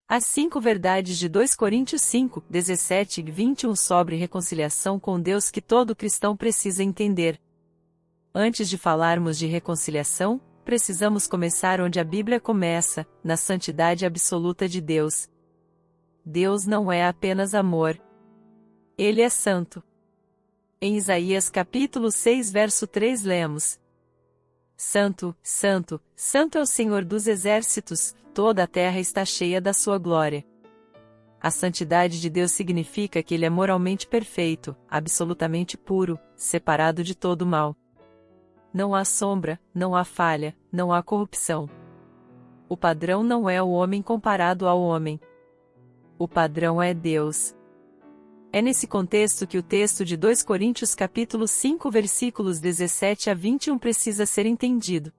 As 5 verdades de 2 Coríntios 5, 17 e 21 sobre reconciliação com Deus que todo cristão precisa entender. Antes de falarmos de reconciliação, precisamos começar onde a Bíblia começa, na santidade absoluta de Deus. Deus não é apenas amor. Ele é santo. Em Isaías capítulo 6 verso 3 lemos: Santo, Santo, Santo é o Senhor dos exércitos, toda a terra está cheia da sua glória. A santidade de Deus significa que Ele é moralmente perfeito, absolutamente puro, separado de todo mal. Não há sombra, não há falha, não há corrupção. O padrão não é o homem comparado ao homem. O padrão é Deus. É nesse contexto que o texto de 2 Coríntios capítulo 5 versículos 17 a 21 precisa ser entendido.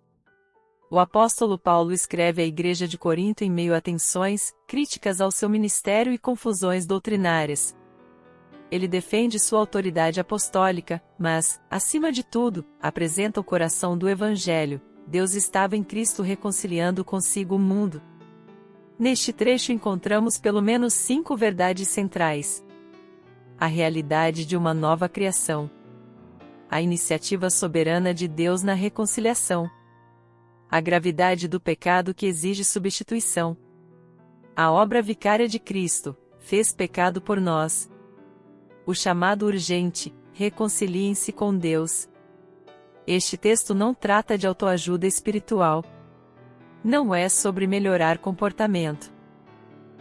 O apóstolo Paulo escreve à igreja de Corinto em meio a tensões, críticas ao seu ministério e confusões doutrinárias. Ele defende sua autoridade apostólica, mas, acima de tudo, apresenta o coração do Evangelho. Deus estava em Cristo reconciliando consigo o mundo. Neste trecho encontramos pelo menos 5 verdades centrais. A realidade de uma nova criação. A iniciativa soberana de Deus na reconciliação. A gravidade do pecado que exige substituição. A obra vicária de Cristo, fez pecado por nós. O chamado urgente, reconciliem-se com Deus. Este texto não trata de autoajuda espiritual. Não é sobre melhorar comportamento.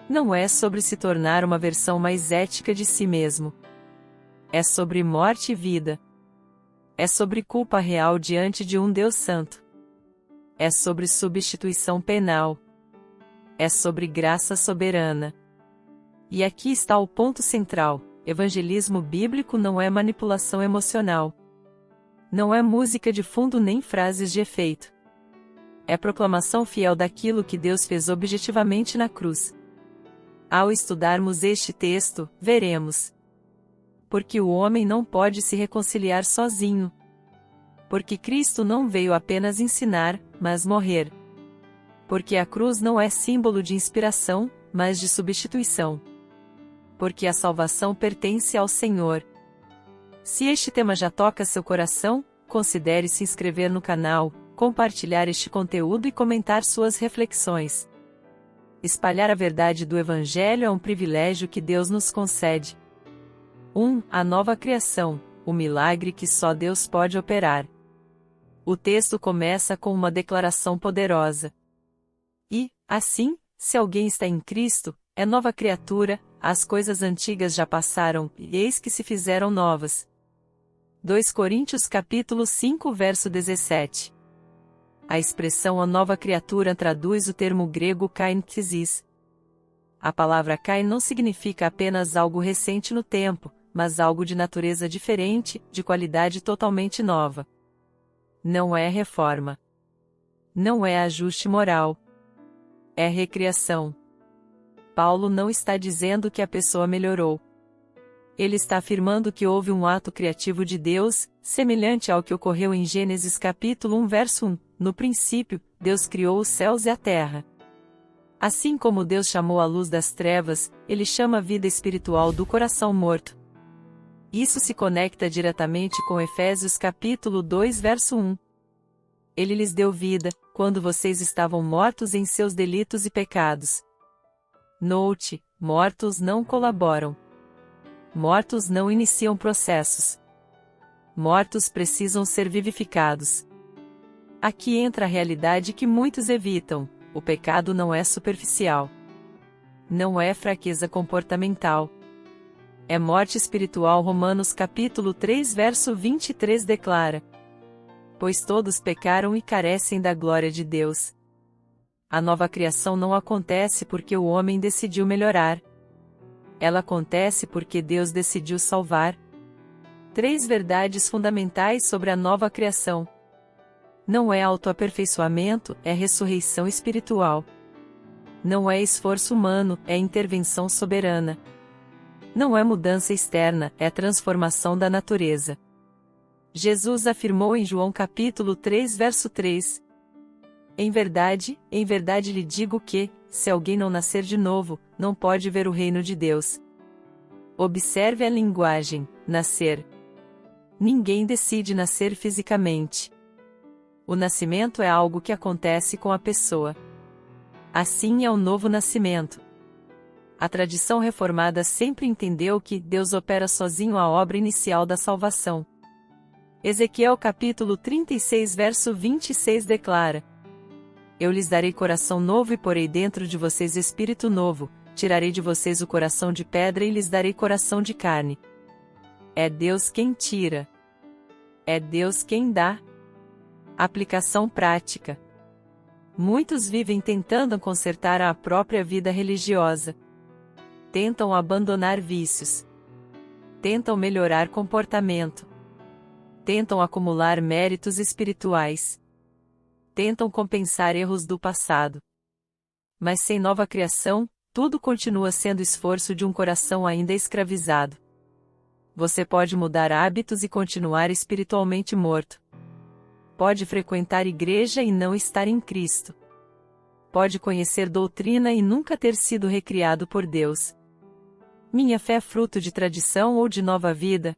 Não é sobre se tornar uma versão mais ética de si mesmo. É sobre morte e vida. É sobre culpa real diante de um Deus santo. É sobre substituição penal. É sobre graça soberana. E aqui está o ponto central: evangelismo bíblico não é manipulação emocional. Não é música de fundo nem frases de efeito. É proclamação fiel daquilo que Deus fez objetivamente na cruz. Ao estudarmos este texto, veremos. Porque o homem não pode se reconciliar sozinho. Porque Cristo não veio apenas ensinar, mas morrer. Porque a cruz não é símbolo de inspiração, mas de substituição. Porque a salvação pertence ao Senhor. Se este tema já toca seu coração, considere se inscrever no canal, compartilhar este conteúdo e comentar suas reflexões. Espalhar a verdade do Evangelho é um privilégio que Deus nos concede. 1. A nova criação, o milagre que só Deus pode operar. O texto começa com uma declaração poderosa. E, assim, se alguém está em Cristo, é nova criatura, as coisas antigas já passaram, e eis que se fizeram novas. 2 Coríntios capítulo 5 verso 17. A expressão a nova criatura traduz o termo grego kainthesis. A palavra kain não significa apenas algo recente no tempo, mas algo de natureza diferente, de qualidade totalmente nova. Não é reforma. Não é ajuste moral. É recriação. Paulo não está dizendo que a pessoa melhorou. Ele está afirmando que houve um ato criativo de Deus, semelhante ao que ocorreu em Gênesis capítulo 1 verso 1. No princípio, Deus criou os céus e a terra. Assim como Deus chamou a luz das trevas, Ele chama a vida espiritual do coração morto. Isso se conecta diretamente com Efésios capítulo 2 verso 1. Ele lhes deu vida, quando vocês estavam mortos em seus delitos e pecados. Note, mortos não colaboram. Mortos não iniciam processos. Mortos precisam ser vivificados. Aqui entra a realidade que muitos evitam: o pecado não é superficial. Não é fraqueza comportamental. É morte espiritual. Romanos capítulo 3 verso 23 declara: Pois todos pecaram e carecem da glória de Deus. A nova criação não acontece porque o homem decidiu melhorar. Ela acontece porque Deus decidiu salvar. 3 verdades fundamentais sobre a nova criação. Não é autoaperfeiçoamento, é ressurreição espiritual. Não é esforço humano, é intervenção soberana. Não é mudança externa, é transformação da natureza. Jesus afirmou em João capítulo 3 verso 3: em verdade lhe digo que, se alguém não nascer de novo, não pode ver o reino de Deus. Observe a linguagem, nascer. Ninguém decide nascer fisicamente. O nascimento é algo que acontece com a pessoa. Assim é o novo nascimento. A tradição reformada sempre entendeu que Deus opera sozinho a obra inicial da salvação. Ezequiel capítulo 36 verso 26 declara: Eu lhes darei coração novo e porei dentro de vocês espírito novo, tirarei de vocês o coração de pedra e lhes darei coração de carne. É Deus quem tira. É Deus quem dá. Aplicação prática. Muitos vivem tentando consertar a própria vida religiosa. Tentam abandonar vícios. Tentam melhorar comportamento. Tentam acumular méritos espirituais. Tentam compensar erros do passado. Mas sem nova criação, tudo continua sendo esforço de um coração ainda escravizado. Você pode mudar hábitos e continuar espiritualmente morto. Pode frequentar igreja e não estar em Cristo. Pode conhecer doutrina e nunca ter sido recriado por Deus. Minha fé é fruto de tradição ou de nova vida?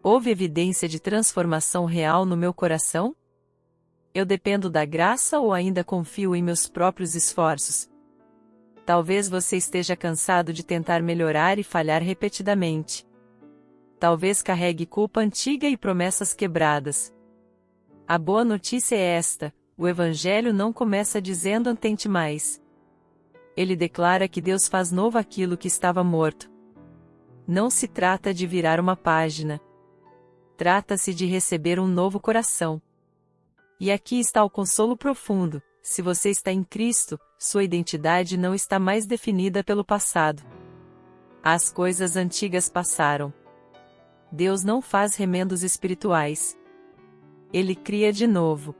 Houve evidência de transformação real no meu coração? Eu dependo da graça ou ainda confio em meus próprios esforços? Talvez você esteja cansado de tentar melhorar e falhar repetidamente. Talvez carregue culpa antiga e promessas quebradas. A boa notícia é esta: o Evangelho não começa dizendo tente mais. Ele declara que Deus faz novo aquilo que estava morto. Não se trata de virar uma página. Trata-se de receber um novo coração. E aqui está o consolo profundo: se você está em Cristo, sua identidade não está mais definida pelo passado. As coisas antigas passaram. Deus não faz remendos espirituais. Ele cria de novo.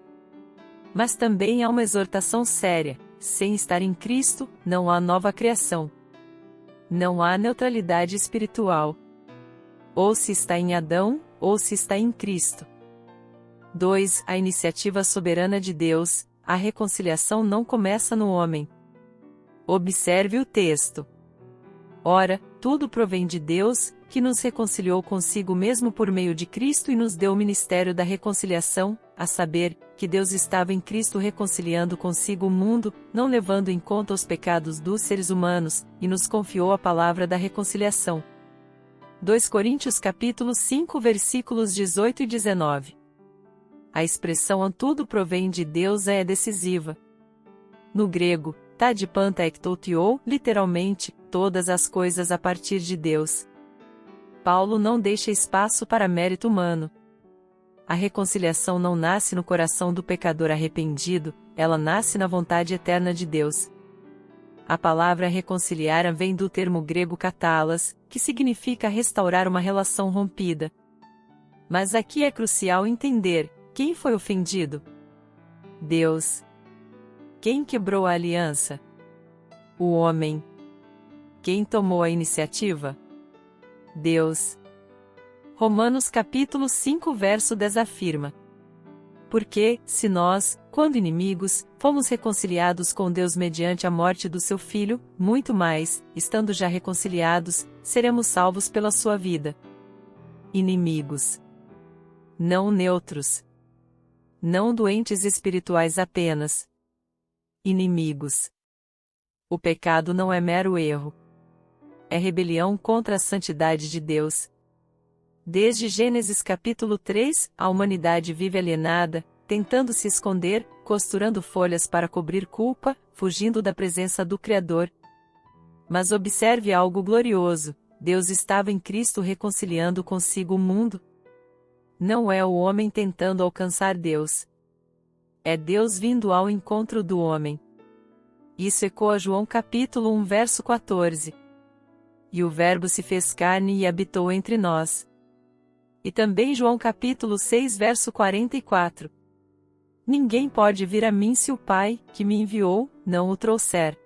Mas também há uma exortação séria: sem estar em Cristo, não há nova criação. Não há neutralidade espiritual. Ou se está em Adão, ou se está em Cristo. 2. A iniciativa soberana de Deus. A reconciliação não começa no homem. Observe o texto. Ora, tudo provém de Deus, que nos reconciliou consigo mesmo por meio de Cristo e nos deu o ministério da reconciliação, a saber, que Deus estava em Cristo reconciliando consigo o mundo, não levando em conta os pecados dos seres humanos, e nos confiou a palavra da reconciliação. 2 Coríntios capítulo 5 versículos 18 e 19. A expressão tudo provém de Deus é decisiva. No grego, tá de panta ektotiou, literalmente, todas as coisas a partir de Deus. Paulo não deixa espaço para mérito humano. A reconciliação não nasce no coração do pecador arrependido, ela nasce na vontade eterna de Deus. A palavra reconciliar vem do termo grego katalas, que significa restaurar uma relação rompida. Mas aqui é crucial entender: quem foi ofendido? Deus. Quem quebrou a aliança? O homem. Quem tomou a iniciativa? Deus. Romanos capítulo 5 verso 10 afirma: Porque, se nós, quando inimigos, fomos reconciliados com Deus mediante a morte do seu Filho, muito mais, estando já reconciliados, seremos salvos pela sua vida. Inimigos. Não neutros. Não doentes espirituais apenas. Inimigos. O pecado não é mero erro. É rebelião contra a santidade de Deus. Desde Gênesis capítulo 3, a humanidade vive alienada, tentando se esconder, costurando folhas para cobrir culpa, fugindo da presença do Criador. Mas observe algo glorioso: Deus estava em Cristo reconciliando consigo o mundo. Não é o homem tentando alcançar Deus. É Deus vindo ao encontro do homem. Isso ecoa João capítulo 1 verso 14. E o Verbo se fez carne e habitou entre nós. E também João capítulo 6 verso 44. Ninguém pode vir a mim se o Pai, que me enviou, não o trouxer.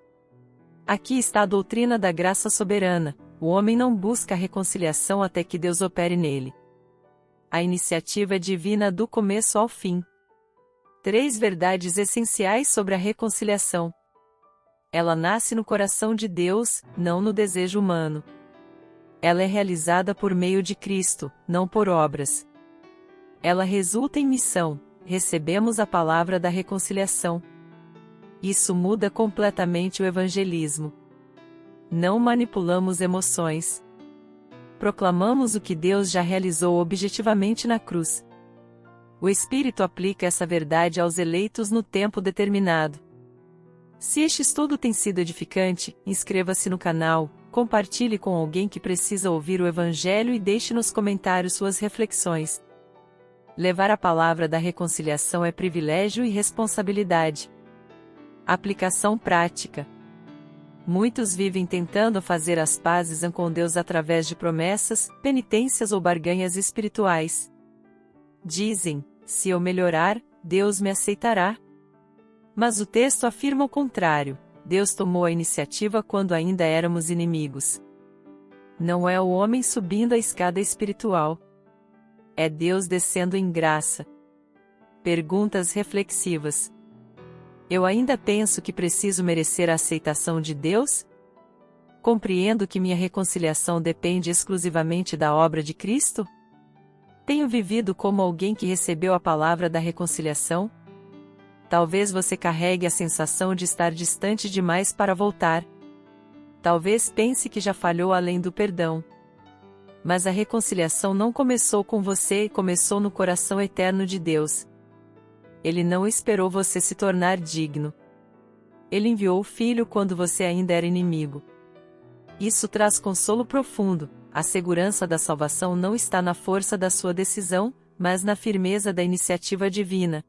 Aqui está a doutrina da graça soberana: o homem não busca a reconciliação até que Deus opere nele. A iniciativa é divina do começo ao fim. 3 verdades essenciais sobre a reconciliação. Ela nasce no coração de Deus, não no desejo humano. Ela é realizada por meio de Cristo, não por obras. Ela resulta em missão. Recebemos a palavra da reconciliação. Isso muda completamente o evangelismo. Não manipulamos emoções. Proclamamos o que Deus já realizou objetivamente na cruz. O Espírito aplica essa verdade aos eleitos no tempo determinado. Se este estudo tem sido edificante, inscreva-se no canal, compartilhe com alguém que precisa ouvir o Evangelho e deixe nos comentários suas reflexões. Levar a palavra da reconciliação é privilégio e responsabilidade. Aplicação prática. Muitos vivem tentando fazer as pazes com Deus através de promessas, penitências ou barganhas espirituais. Dizem: se eu melhorar, Deus me aceitará. Mas o texto afirma o contrário. Deus tomou a iniciativa quando ainda éramos inimigos. Não é o homem subindo a escada espiritual. É Deus descendo em graça. Perguntas reflexivas. Eu ainda penso que preciso merecer a aceitação de Deus? Compreendo que minha reconciliação depende exclusivamente da obra de Cristo? Tenho vivido como alguém que recebeu a palavra da reconciliação? Talvez você carregue a sensação de estar distante demais para voltar. Talvez pense que já falhou além do perdão. Mas a reconciliação não começou com você, começou no coração eterno de Deus. Ele não esperou você se tornar digno. Ele enviou o Filho quando você ainda era inimigo. Isso traz consolo profundo. A segurança da salvação não está na força da sua decisão, mas na firmeza da iniciativa divina.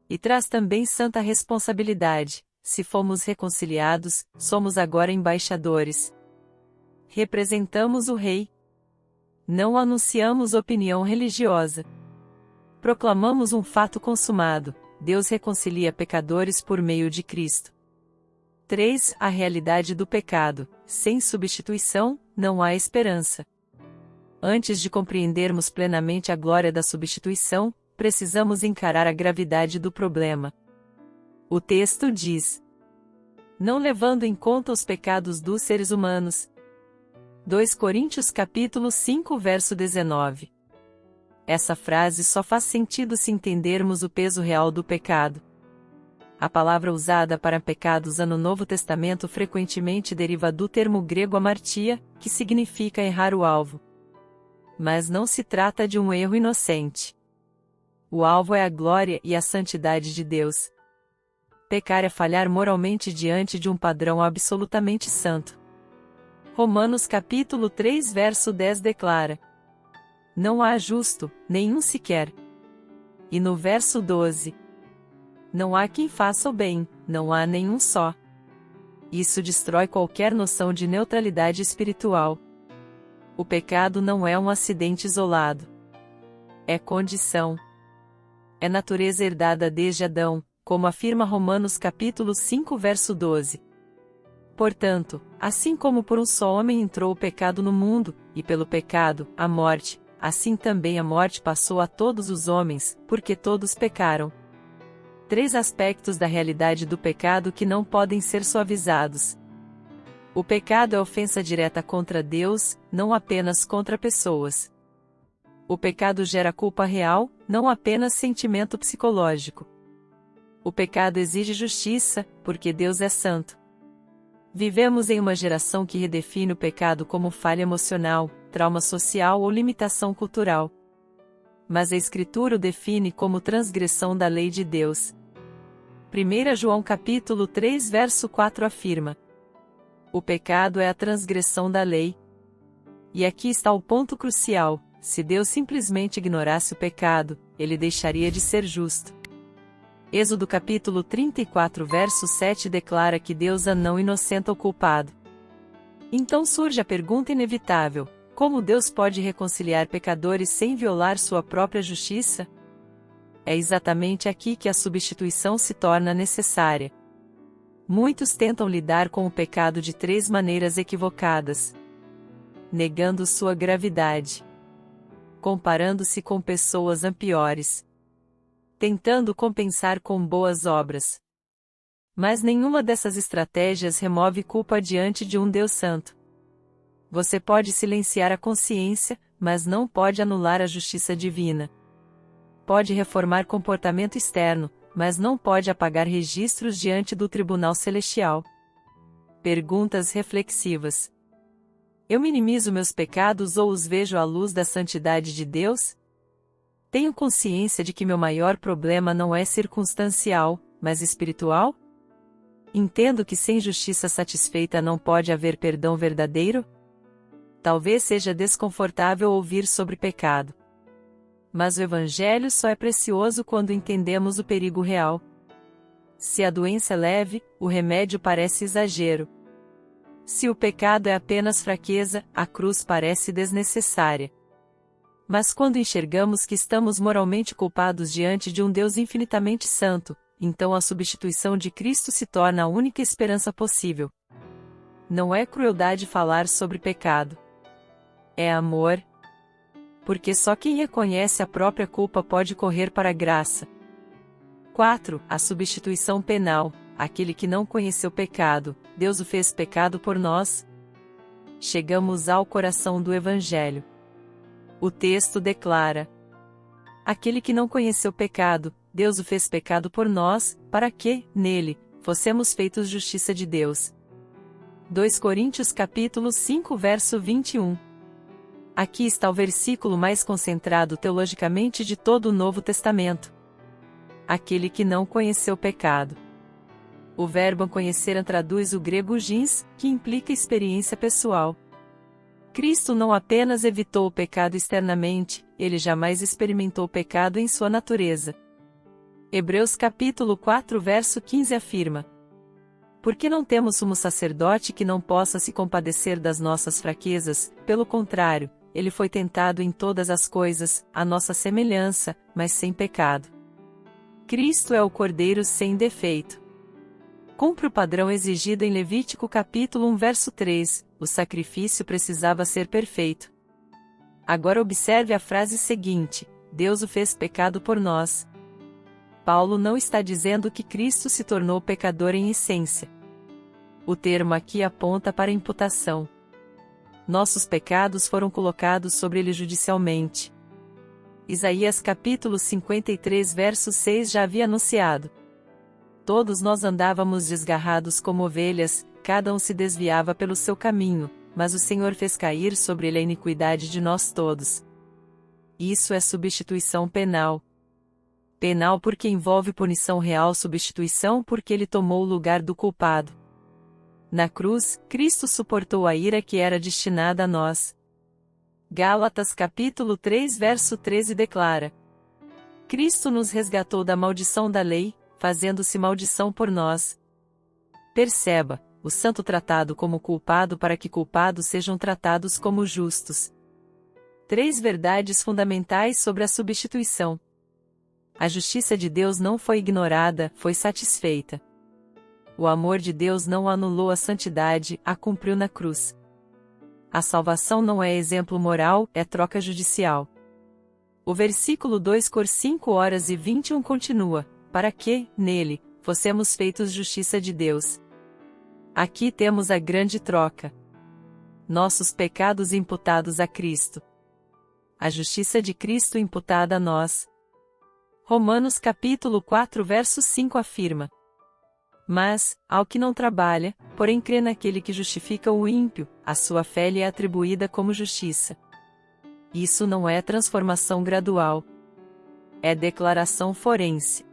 E traz também santa responsabilidade. Se fomos reconciliados, somos agora embaixadores. Representamos o Rei. Não anunciamos opinião religiosa. Proclamamos um fato consumado: Deus reconcilia pecadores por meio de Cristo. 3. A realidade do pecado. Sem substituição, não há esperança. Antes de compreendermos plenamente a glória da substituição, precisamos encarar a gravidade do problema. O texto diz: não levando em conta os pecados dos seres humanos. 2 Coríntios capítulo 5 verso 19. Essa frase só faz sentido se entendermos o peso real do pecado. A palavra usada para pecados no Novo Testamento frequentemente deriva do termo grego hamartia, que significa errar o alvo. Mas não se trata de um erro inocente. O alvo é a glória e a santidade de Deus. Pecar é falhar moralmente diante de um padrão absolutamente santo. Romanos capítulo 3 verso 10 declara: não há justo, nenhum sequer. E no verso 12: não há quem faça o bem, não há nenhum só. Isso destrói qualquer noção de neutralidade espiritual. O pecado não é um acidente isolado. É condição. É natureza herdada desde Adão, como afirma Romanos capítulo 5 verso 12. Portanto, assim como por um só homem entrou o pecado no mundo, e pelo pecado, a morte, assim também a morte passou a todos os homens, porque todos pecaram. 3 aspectos da realidade do pecado que não podem ser suavizados. O pecado é ofensa direta contra Deus, não apenas contra pessoas. O pecado gera culpa real, não apenas sentimento psicológico. O pecado exige justiça, porque Deus é santo. Vivemos em uma geração que redefine o pecado como falha emocional, trauma social ou limitação cultural. Mas a Escritura o define como transgressão da lei de Deus. 1 João capítulo 3 verso 4 afirma: o pecado é a transgressão da lei. E aqui está o ponto crucial: se Deus simplesmente ignorasse o pecado, ele deixaria de ser justo. Êxodo capítulo 34 verso 7 declara que Deus não inocenta o culpado. Então surge a pergunta inevitável: como Deus pode reconciliar pecadores sem violar sua própria justiça? É exatamente aqui que a substituição se torna necessária. Muitos tentam lidar com o pecado de 3 maneiras equivocadas: negando sua gravidade, comparando-se com pessoas piores, tentando compensar com boas obras, Mas nenhuma dessas estratégias remove culpa diante de um Deus Santo. Você pode silenciar a consciência, mas não pode anular a justiça divina. Pode reformar comportamento externo, mas não pode apagar registros diante do tribunal celestial. Perguntas reflexivas. Eu minimizo meus pecados ou os vejo à luz da santidade de Deus? Tenho consciência de que meu maior problema não é circunstancial, mas espiritual? Entendo que sem justiça satisfeita não pode haver perdão verdadeiro? Talvez seja desconfortável ouvir sobre pecado. Mas o Evangelho só é precioso quando entendemos o perigo real. Se a doença é leve, o remédio parece exagero. Se o pecado é apenas fraqueza, a cruz parece desnecessária. Mas quando enxergamos que estamos moralmente culpados diante de um Deus infinitamente santo, então a substituição de Cristo se torna a única esperança possível. Não é crueldade falar sobre pecado. É amor. Porque só quem reconhece a própria culpa pode correr para a graça. 4. A substituição penal. Aquele que não conheceu pecado, Deus o fez pecado por nós. Chegamos ao coração do Evangelho. O texto declara: aquele que não conheceu pecado, Deus o fez pecado por nós, para que, nele, fossemos feitos justiça de Deus. 2 Coríntios capítulo 5 verso 21. Aqui está o versículo mais concentrado teologicamente de todo o Novo Testamento. Aquele que não conheceu pecado. O verbo conhecer traduz o grego gens, que implica experiência pessoal. Cristo não apenas evitou o pecado externamente, ele jamais experimentou o pecado em sua natureza. Hebreus capítulo 4 verso 15 afirma: porque não temos sumo sacerdote que não possa se compadecer das nossas fraquezas, pelo contrário, ele foi tentado em todas as coisas, à nossa semelhança, mas sem pecado. Cristo é o Cordeiro sem defeito. Cumpre o padrão exigido em Levítico capítulo 1 verso 3, o sacrifício precisava ser perfeito. Agora observe a frase seguinte: Deus o fez pecado por nós. Paulo não está dizendo que Cristo se tornou pecador em essência. O termo aqui aponta para a imputação. Nossos pecados foram colocados sobre ele judicialmente. Isaías capítulo 53 verso 6 já havia anunciado: todos nós andávamos desgarrados como ovelhas, cada um se desviava pelo seu caminho, mas o Senhor fez cair sobre ele a iniquidade de nós todos. Isso é substituição penal. Penal porque envolve punição real, substituição porque ele tomou o lugar do culpado. Na cruz, Cristo suportou a ira que era destinada a nós. Gálatas capítulo 3 verso 13 declara: Cristo nos resgatou da maldição da lei, fazendo-se maldição por nós. Perceba, o santo tratado como culpado para que culpados sejam tratados como justos. 3 verdades fundamentais sobre a substituição. A justiça de Deus não foi ignorada, foi satisfeita. O amor de Deus não anulou a santidade, a cumpriu na cruz. A salvação não é exemplo moral, é troca judicial. O versículo 2 Cor 5 horas e 21 continua: para que, nele, fossemos feitos justiça de Deus. Aqui temos a grande troca. Nossos pecados imputados a Cristo. A justiça de Cristo imputada a nós. Romanos capítulo 4 verso 5 afirma: mas, ao que não trabalha, porém crê naquele que justifica o ímpio, a sua fé lhe é atribuída como justiça. Isso não é transformação gradual. É declaração forense.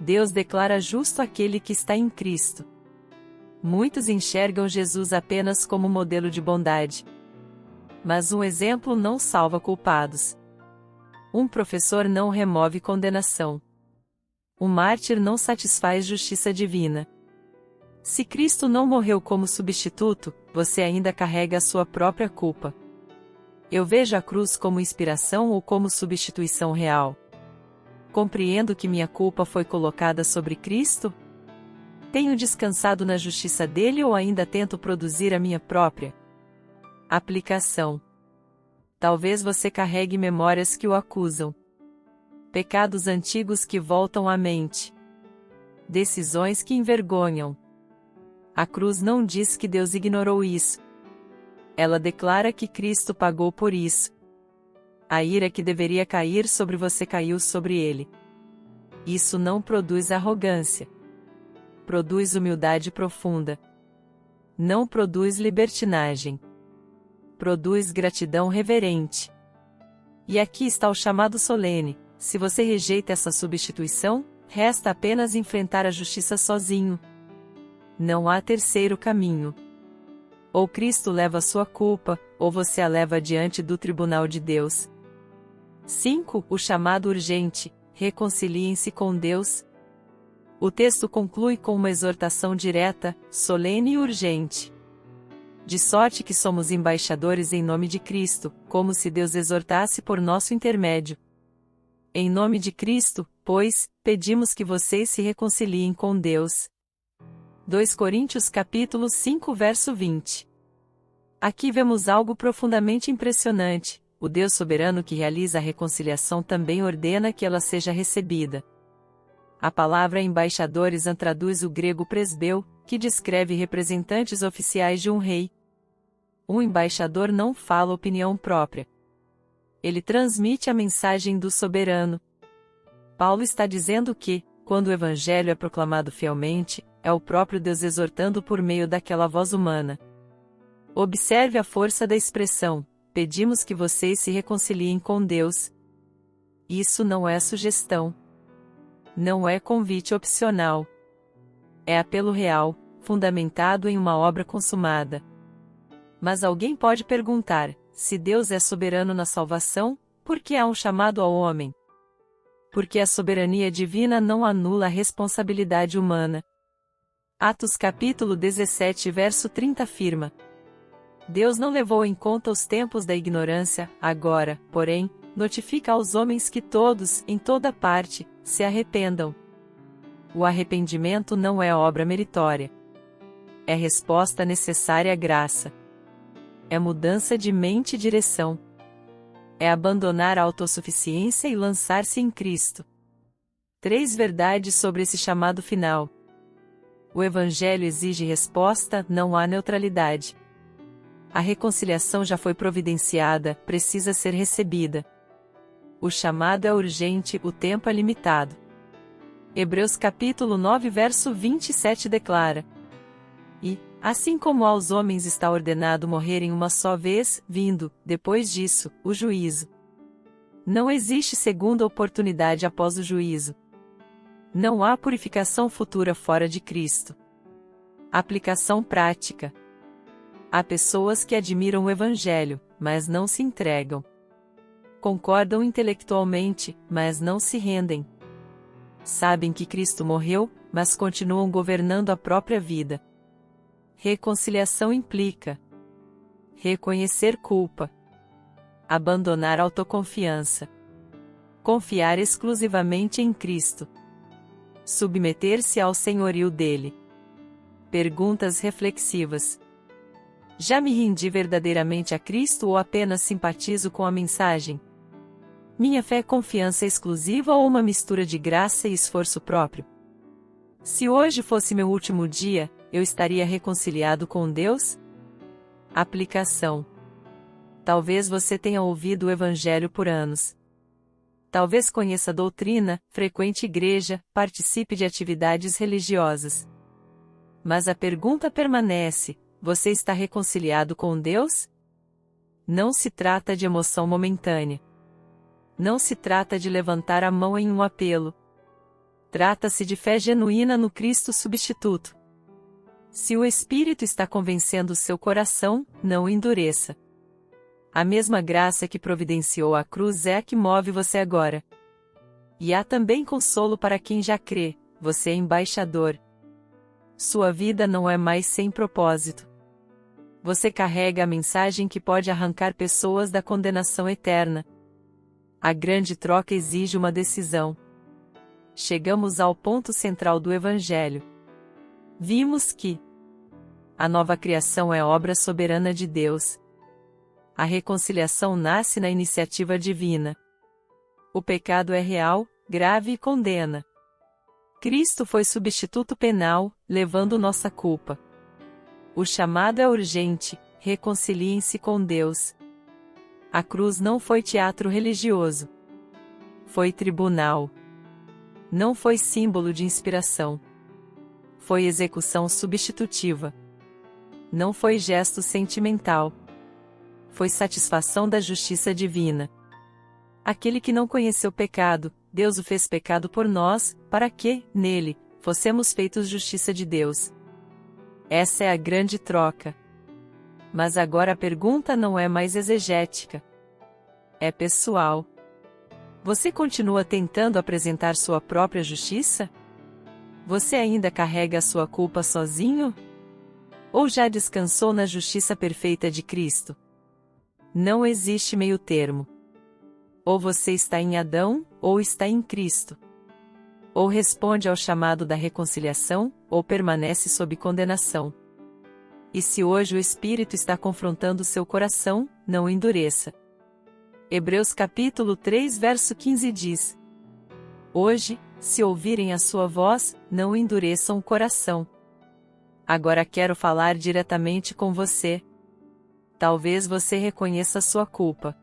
Deus declara justo aquele que está em Cristo. Muitos enxergam Jesus apenas como modelo de bondade. Mas um exemplo não salva culpados. Um professor não remove condenação. Um mártir não satisfaz justiça divina. Se Cristo não morreu como substituto, você ainda carrega a sua própria culpa. Eu vejo a cruz como inspiração ou como substituição real. Compreendo que minha culpa foi colocada sobre Cristo? Tenho descansado na justiça dele ou ainda tento produzir a minha própria? Aplicação. Talvez você carregue memórias que o acusam. Pecados antigos que voltam à mente. Decisões que envergonham. A cruz não diz que Deus ignorou isso. Ela declara que Cristo pagou por isso. A ira que deveria cair sobre você caiu sobre ele. Isso não produz arrogância. Produz humildade profunda. Não produz libertinagem. Produz gratidão reverente. E aqui está o chamado solene: se você rejeita essa substituição, resta apenas enfrentar a justiça sozinho. Não há terceiro caminho. Ou Cristo leva a sua culpa, ou você a leva diante do tribunal de Deus. 5. O chamado urgente: reconciliem-se com Deus. O texto conclui com uma exortação direta, solene e urgente. De sorte que somos embaixadores em nome de Cristo, como se Deus exortasse por nosso intermédio. Em nome de Cristo, pois, pedimos que vocês se reconciliem com Deus. 2 Coríntios capítulo 5 verso 20. Aqui vemos algo profundamente impressionante: o Deus soberano que realiza a reconciliação também ordena que ela seja recebida. A palavra embaixadores traduz o grego presbeu, que descreve representantes oficiais de um rei. Um embaixador não fala opinião própria. Ele transmite a mensagem do soberano. Paulo está dizendo que, quando o evangelho é proclamado fielmente, é o próprio Deus exortando por meio daquela voz humana. Observe a força da expressão: pedimos que vocês se reconciliem com Deus. Isso não é sugestão. Não é convite opcional. É apelo real, fundamentado em uma obra consumada. Mas alguém pode perguntar: se Deus é soberano na salvação, por que há um chamado ao homem? Porque a soberania divina não anula a responsabilidade humana. Atos capítulo 17 verso 30 afirma: Deus não levou em conta os tempos da ignorância, agora, porém, notifica aos homens que todos, em toda parte, se arrependam. O arrependimento não é obra meritória. É resposta necessária à graça. É mudança de mente e direção. É abandonar a autossuficiência e lançar-se em Cristo. 3 verdades sobre esse chamado final. O Evangelho exige resposta, não há neutralidade. A reconciliação já foi providenciada, precisa ser recebida. O chamado é urgente, o tempo é limitado. Hebreus capítulo 9 verso 27 declara: E, assim como aos homens está ordenado morrerem uma só vez, vindo, depois disso, o juízo. Não existe segunda oportunidade após o juízo. Não há purificação futura fora de Cristo. Aplicação prática. Há pessoas que admiram o Evangelho, mas não se entregam. Concordam intelectualmente, mas não se rendem. Sabem que Cristo morreu, mas continuam governando a própria vida. Reconciliação implica reconhecer culpa, abandonar autoconfiança, confiar exclusivamente em Cristo, submeter-se ao senhorio dele. Perguntas reflexivas. Já me rendi verdadeiramente a Cristo ou apenas simpatizo com a mensagem? Minha fé é confiança exclusiva ou uma mistura de graça e esforço próprio? Se hoje fosse meu último dia, eu estaria reconciliado com Deus? Aplicação. Talvez você tenha ouvido o Evangelho por anos. Talvez conheça a doutrina, frequente igreja, participe de atividades religiosas. Mas a pergunta permanece: você está reconciliado com Deus? Não se trata de emoção momentânea. Não se trata de levantar a mão em um apelo. Trata-se de fé genuína no Cristo substituto. Se o Espírito está convencendo o seu coração, não o endureça. A mesma graça que providenciou a cruz é a que move você agora. E há também consolo para quem já crê: você é embaixador. Sua vida não é mais sem propósito. Você carrega a mensagem que pode arrancar pessoas da condenação eterna. A grande troca exige uma decisão. Chegamos ao ponto central do Evangelho. Vimos que a nova criação é obra soberana de Deus. A reconciliação nasce na iniciativa divina. O pecado é real, grave e condena. Cristo foi substituto penal, levando nossa culpa. O chamado é urgente: reconciliem-se com Deus. A cruz não foi teatro religioso. Foi tribunal. Não foi símbolo de inspiração. Foi execução substitutiva. Não foi gesto sentimental. Foi satisfação da justiça divina. Aquele que não conheceu pecado, Deus o fez pecado por nós, para que, nele, fossemos feitos justiça de Deus. Essa é a grande troca. Mas agora a pergunta não é mais exegética. É pessoal. Você continua tentando apresentar sua própria justiça? Você ainda carrega a sua culpa sozinho? Ou já descansou na justiça perfeita de Cristo? Não existe meio termo. Ou você está em Adão, ou está em Cristo. Ou responde ao chamado da reconciliação, ou permanece sob condenação. E se hoje o Espírito está confrontando seu coração, não o endureça. Hebreus capítulo 3 verso 15 diz: Hoje, se ouvirem a sua voz, não endureçam o coração. Agora quero falar diretamente com você. Talvez você reconheça sua culpa.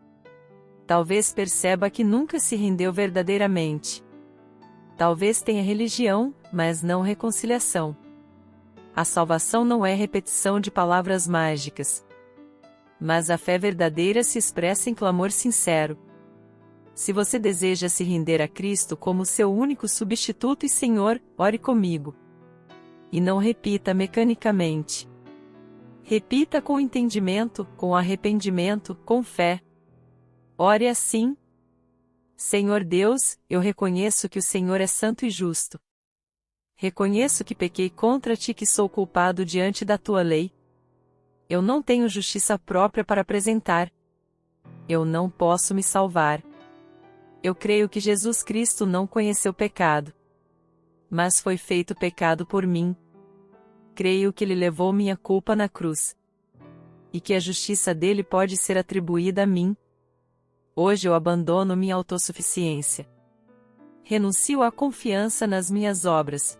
Talvez perceba que nunca se rendeu verdadeiramente. Talvez tenha religião, mas não reconciliação. A salvação não é repetição de palavras mágicas. Mas a fé verdadeira se expressa em clamor sincero. Se você deseja se render a Cristo como seu único substituto e Senhor, ore comigo. E não repita mecanicamente. Repita com entendimento, com arrependimento, com fé. Ore assim: Senhor Deus, eu reconheço que o Senhor é santo e justo. Reconheço que pequei contra ti, que sou culpado diante da tua lei. Eu não tenho justiça própria para apresentar. Eu não posso me salvar. Eu creio que Jesus Cristo não conheceu pecado, mas foi feito pecado por mim. Creio que ele levou minha culpa na cruz, e que a justiça dele pode ser atribuída a mim. Hoje eu abandono minha autossuficiência. Renuncio à confiança nas minhas obras.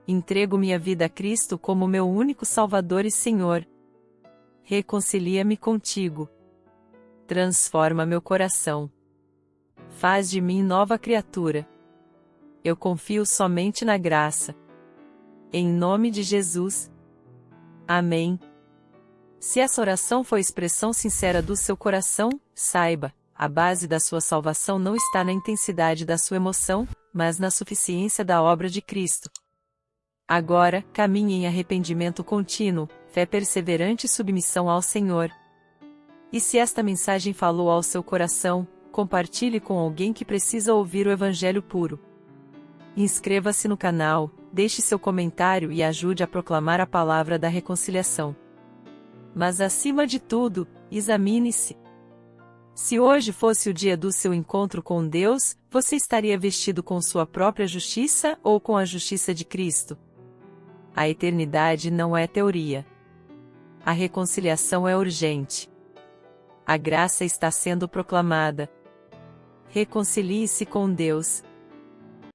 Entrego minha vida a Cristo como meu único Salvador e Senhor. Reconcilia-me contigo. Transforma meu coração. Faz de mim nova criatura. Eu confio somente na graça. Em nome de Jesus. Amém. Se essa oração foi expressão sincera do seu coração, saiba, a base da sua salvação não está na intensidade da sua emoção, mas na suficiência da obra de Cristo. Agora, caminhe em arrependimento contínuo, fé perseverante e submissão ao Senhor. E se esta mensagem falou ao seu coração, compartilhe com alguém que precisa ouvir o Evangelho puro. Inscreva-se no canal, deixe seu comentário e ajude a proclamar a palavra da reconciliação. Mas acima de tudo, examine-se. Se hoje fosse o dia do seu encontro com Deus, você estaria vestido com sua própria justiça ou com a justiça de Cristo? A eternidade não é teoria. A reconciliação é urgente. A graça está sendo proclamada. Reconcilie-se com Deus.